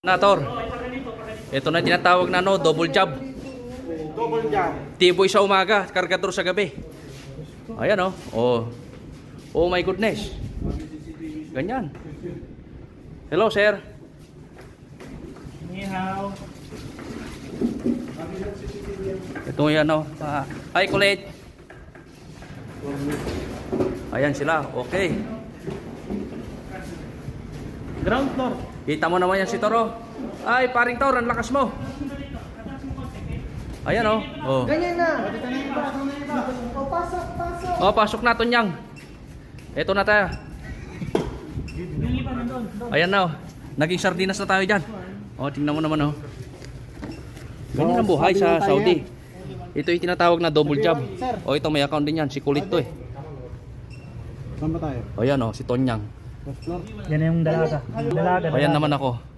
Nator. Ito na tinatawag na double job. Double jam. Tiboy sa umaga, kargador sa gabi. Ayan oh. Oh my goodness. Ganyan. Hello, sir. Ni hao. Ito yan Hi, Colette. Ayan sila. Okay. Ground floor. Kita mo naman yan si Toro. Ay, paring Toro, ang lakas mo. Ayan oh. Ganyan na. O, pasok. Oh, pasok na Tonyang. Ito na tayo. Ayan na Naging sardinas na tayo dyan. Oh, tingnan mo naman Ganyan ang buhay sa Saudi. Ito yung tinatawag na double job. Oh, ito may account din yan. Si Kulit to Saan ba tayo? Ayan si Tonyang. First floor. Yan yung dalaga. Ayan naman ako.